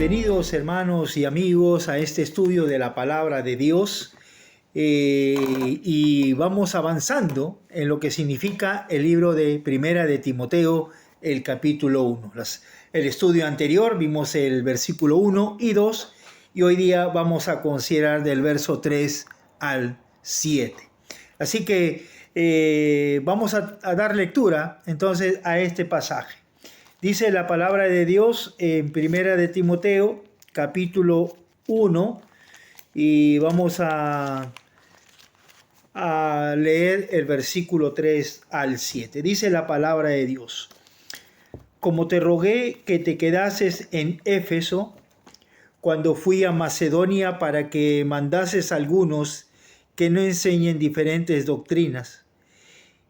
Bienvenidos hermanos y amigos a este estudio de la palabra de Dios y vamos avanzando en lo que significa el libro de Primera de Timoteo, el capítulo 1. El estudio anterior vimos el versículo 1 y 2 y hoy día vamos a considerar del verso 3 al 7. Así que vamos a dar lectura entonces a este pasaje. Dice la palabra de Dios en Primera de Timoteo, capítulo 1, y vamos a leer el versículo 3 al 7. Dice la palabra de Dios: Como te rogué que te quedases en Éfeso, cuando fui a Macedonia para que mandases a algunos que no enseñen diferentes doctrinas,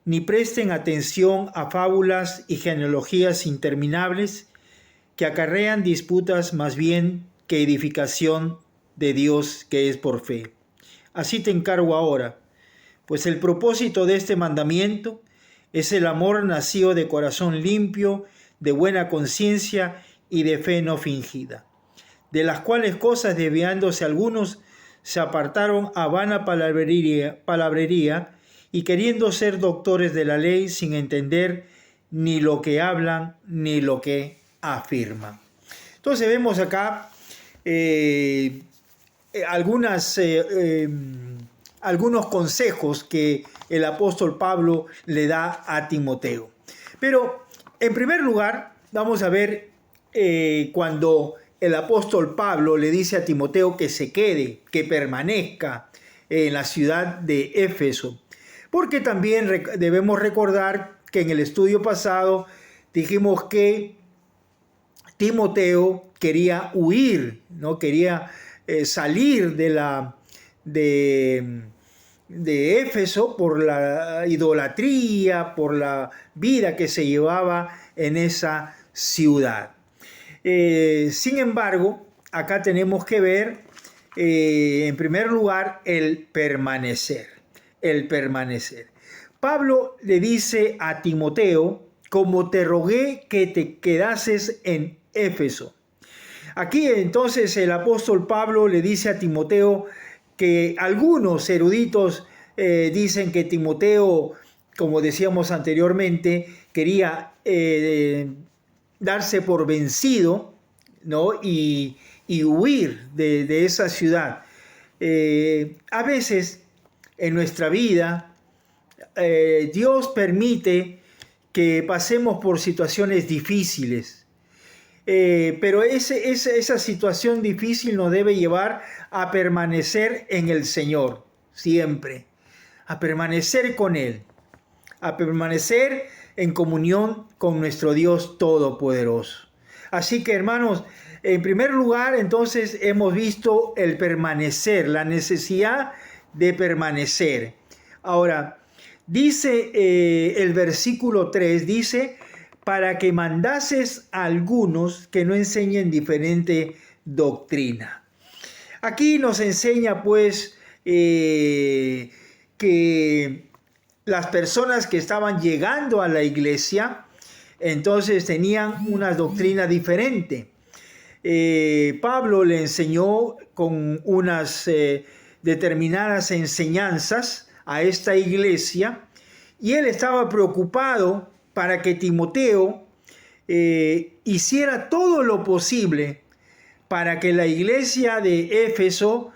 ni presten atención a fábulas y genealogías interminables que acarrean disputas más bien que edificación de Dios que es por fe. Así te encargo ahora, pues el propósito de este mandamiento es el amor nacido de corazón limpio, de buena conciencia y de fe no fingida, de las cuales cosas desviándose algunos se apartaron a vana palabrería y queriendo ser doctores de la ley sin entender ni lo que hablan ni lo que afirman. Entonces vemos acá algunos consejos que el apóstol Pablo le da a Timoteo. Pero en primer lugar vamos a ver cuando el apóstol Pablo le dice a Timoteo que se quede, que permanezca en la ciudad de Éfeso. Porque también debemos recordar que en el estudio pasado dijimos que Timoteo quería huir, ¿no? Quería salir de Éfeso por la idolatría, por la vida que se llevaba en esa ciudad. Sin embargo, acá tenemos que ver, en primer lugar, el permanecer. Pablo le dice a Timoteo: como te rogué que te quedases en Éfeso. Aquí entonces el apóstol Pablo le dice a Timoteo que algunos eruditos dicen que Timoteo, como decíamos anteriormente, quería darse por vencido, ¿no? y huir de esa ciudad. A veces en nuestra vida, Dios permite que pasemos por situaciones difíciles, pero esa situación difícil nos debe llevar a permanecer en el Señor, siempre, a permanecer con Él, a permanecer en comunión con nuestro Dios Todopoderoso. Así que, hermanos, en primer lugar, entonces, hemos visto el permanecer, la necesidad de permanecer. Ahora, dice el versículo 3, dice: para que mandases a algunos que no enseñen diferente doctrina. Aquí nos enseña pues que las personas que estaban llegando a la iglesia entonces tenían una doctrina diferente. Pablo le enseñó con unas determinadas enseñanzas a esta iglesia y él estaba preocupado para que Timoteo hiciera todo lo posible para que la iglesia de Éfeso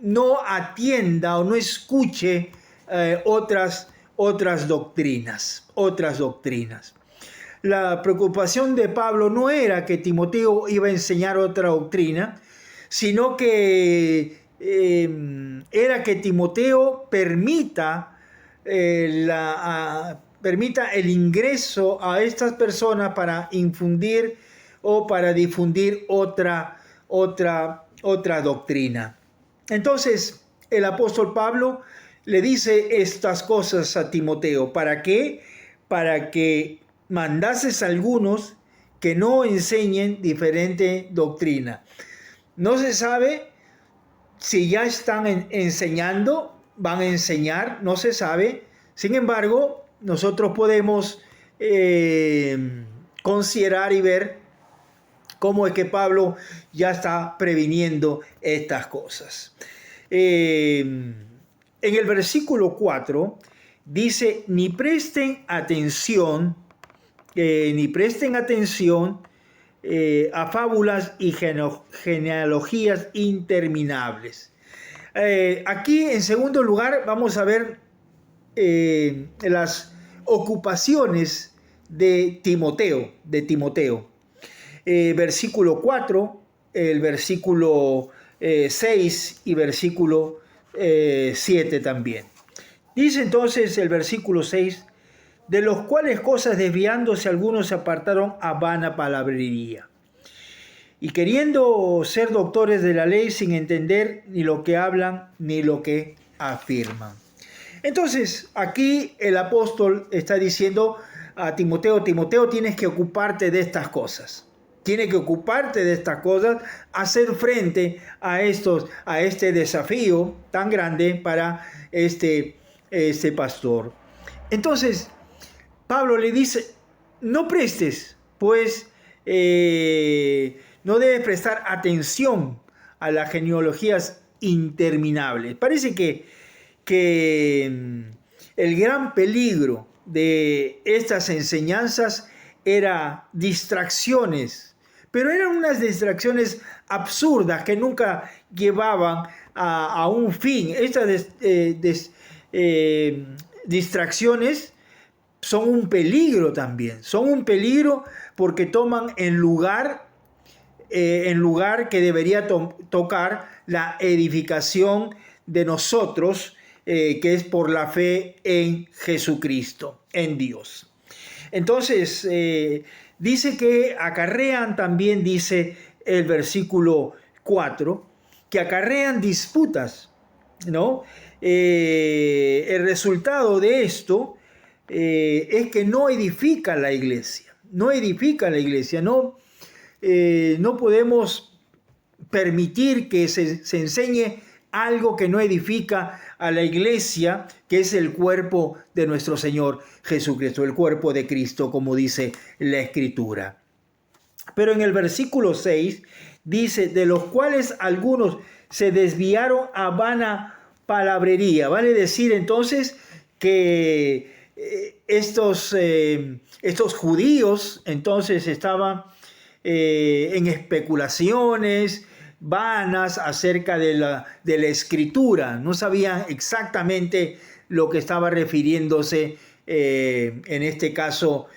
no atienda o no escuche otras doctrinas. La preocupación de Pablo no era que Timoteo iba a enseñar otra doctrina, sino que era que Timoteo permita el ingreso a estas personas para infundir o para difundir otra doctrina. Entonces, el apóstol Pablo le dice estas cosas a Timoteo. ¿Para qué? Para que mandases a algunos que no enseñen diferente doctrina. No se sabe si ya están enseñando, van a enseñar, no se sabe. Sin embargo, nosotros podemos considerar y ver cómo es que Pablo ya está previniendo estas cosas. En el versículo 4 dice, ni presten atención a fábulas y genealogías interminables. Aquí, en segundo lugar, vamos a ver las ocupaciones de Timoteo. Versículo 4, el versículo 6 y versículo 7 también. Dice entonces el versículo 6, de los cuales cosas desviándose algunos se apartaron a vana palabrería, y queriendo ser doctores de la ley sin entender ni lo que hablan ni lo que afirman. Entonces aquí el apóstol está diciendo a Timoteo, tienes que ocuparte de estas cosas. Tienes que ocuparte de estas cosas, hacer frente a este desafío tan grande para este pastor. Entonces, Pablo le dice, no prestes, pues no debes prestar atención a las genealogías interminables. Parece que el gran peligro de estas enseñanzas era distracciones, pero eran unas distracciones absurdas que nunca llevaban a un fin. Estas distracciones son un peligro también, son un peligro porque toman en lugar que debería tocar la edificación de nosotros, que es por la fe en Jesucristo, en Dios. Entonces, dice que acarrean, también dice el versículo 4, que acarrean disputas, ¿no? El resultado de esto es que no edifica la iglesia, no podemos permitir que se enseñe algo que no edifica a la iglesia, que es el cuerpo de nuestro Señor Jesucristo, el cuerpo de Cristo, como dice la Escritura. Pero en el versículo 6 dice, de los cuales algunos se desviaron a vana palabrería. Vale decir entonces que estos judíos entonces estaban en especulaciones vanas acerca de la escritura. No sabían exactamente lo que estaba refiriéndose en este caso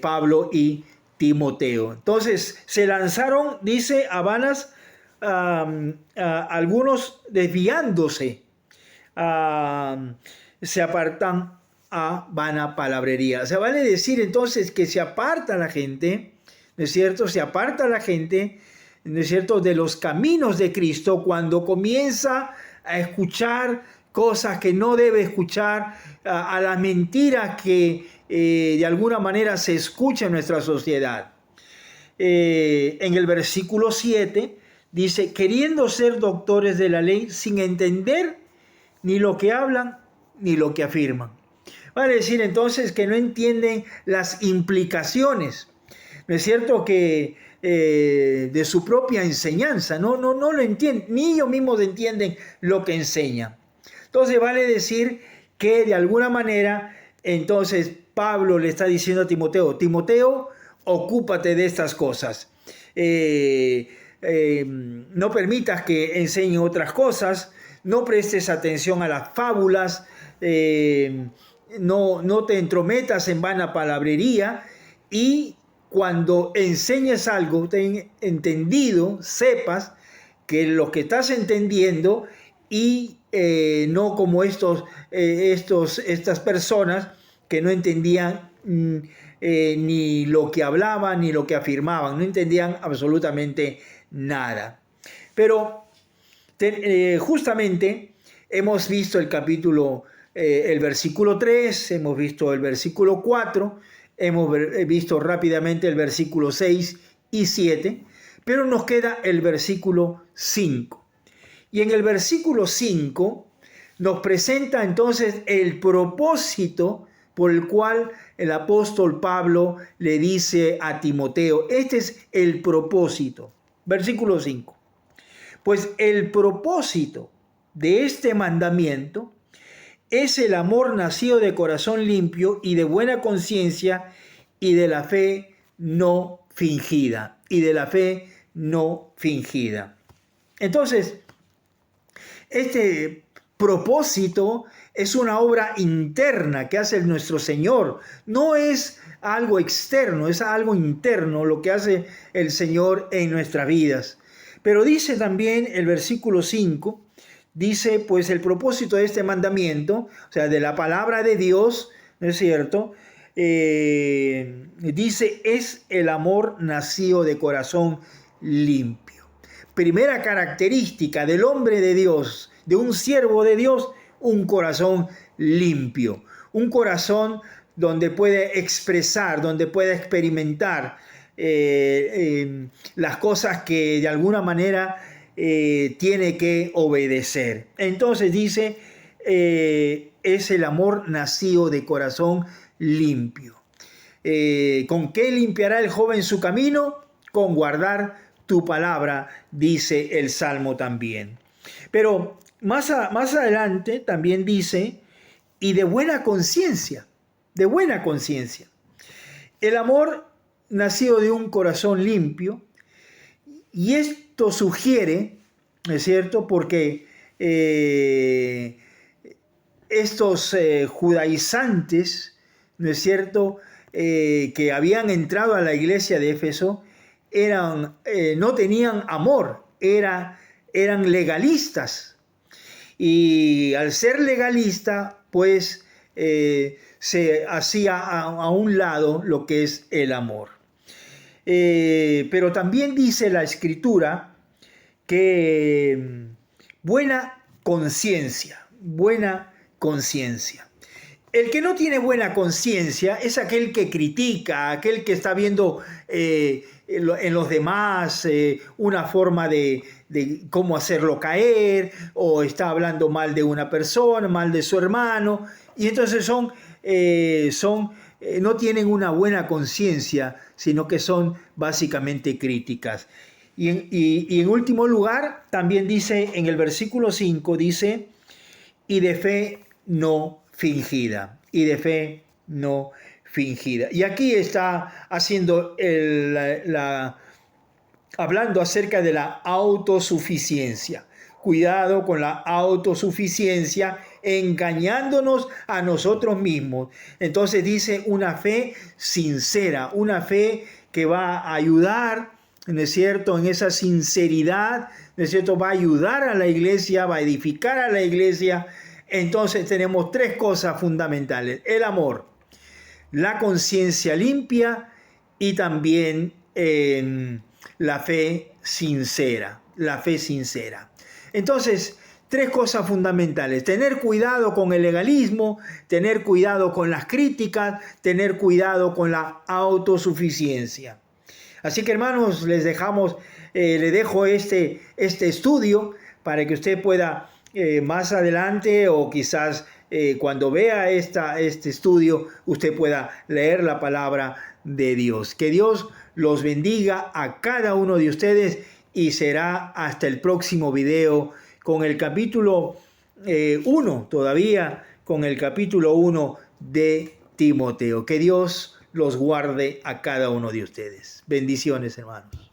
Pablo y Timoteo. Entonces se lanzaron, dice, a vanas, algunos desviándose, se apartan a vana palabrería. O sea, vale decir entonces que se aparta la gente, ¿no es cierto? Se aparta la gente, ¿no es cierto?, de los caminos de Cristo cuando comienza a escuchar cosas que no debe escuchar, a las mentiras que de alguna manera se escucha en nuestra sociedad. En el versículo 7 dice, queriendo ser doctores de la ley sin entender ni lo que hablan ni lo que afirman. Vale decir entonces que no entienden las implicaciones, ¿no es cierto?, que de su propia enseñanza, no lo entienden, ni ellos mismos entienden lo que enseñan. Entonces vale decir que de alguna manera, entonces Pablo le está diciendo a Timoteo, ocúpate de estas cosas. No permitas que enseñen otras cosas, no prestes atención a las fábulas, no te entrometas en vana palabrería, y cuando enseñes algo, ten entendido, sepas que lo que estás entendiendo, y no como estas personas que no entendían ni lo que hablaban ni lo que afirmaban, no entendían absolutamente nada. Pero justamente hemos visto el versículo 3, hemos visto el versículo 4, hemos visto rápidamente el versículo 6 y 7, pero nos queda el versículo 5. Y en el versículo 5 nos presenta entonces el propósito por el cual el apóstol Pablo le dice a Timoteo. Este es el propósito. Versículo 5. Pues el propósito de este mandamiento es el amor nacido de corazón limpio y de buena conciencia y de la fe no fingida. Y de la fe no fingida. Entonces, este propósito es una obra interna que hace nuestro Señor. No es algo externo, es algo interno lo que hace el Señor en nuestras vidas. Pero dice también el versículo 5, dice, pues el propósito de este mandamiento, o sea, de la palabra de Dios, ¿no es cierto? Dice, es el amor nacido de corazón limpio. Primera característica del hombre de Dios, de un siervo de Dios, un corazón limpio, un corazón donde puede expresar, donde puede experimentar las cosas que de alguna manera tiene que obedecer. Entonces dice, es el amor nacido de corazón limpio. ¿Con qué limpiará el joven su camino? Con guardar tu palabra, dice el Salmo también. Pero más adelante también dice, y de buena conciencia, de buena conciencia. El amor nacido de un corazón limpio, y esto sugiere, ¿no es cierto?, porque estos judaizantes, ¿no es cierto?, que habían entrado a la iglesia de Éfeso, no tenían amor, eran legalistas. Y al ser legalista, pues se hacía a un lado lo que es el amor. Pero también dice la Escritura que buena conciencia. El que no tiene buena conciencia es aquel que critica, aquel que está viendo en los demás una forma de cómo hacerlo caer, o está hablando mal de una persona, mal de su hermano, y entonces no tienen una buena conciencia, sino que son básicamente críticas. Y en último lugar, también dice en el versículo 5, dice, y de fe no fingida, y de fe no fingida. Y aquí está haciendo hablando acerca de la autosuficiencia. Cuidado con la autosuficiencia, engañándonos a nosotros mismos. Entonces dice una fe sincera, una fe que va a ayudar, ¿no es cierto?, en esa sinceridad, ¿no es cierto?, va a ayudar a la iglesia, va a edificar a la iglesia. Entonces tenemos tres cosas fundamentales: el amor, la conciencia limpia y también la fe sincera, Entonces, tres cosas fundamentales: tener cuidado con el legalismo, tener cuidado con las críticas, tener cuidado con la autosuficiencia. Así que, hermanos, les dejo este estudio para que usted pueda más adelante, o quizás cuando vea este estudio, usted pueda leer la palabra de Dios. Que Dios los bendiga a cada uno de ustedes, y será hasta el próximo video con el capítulo 1, todavía con el capítulo 1 de Timoteo. Que Dios los guarde a cada uno de ustedes. Bendiciones, hermanos.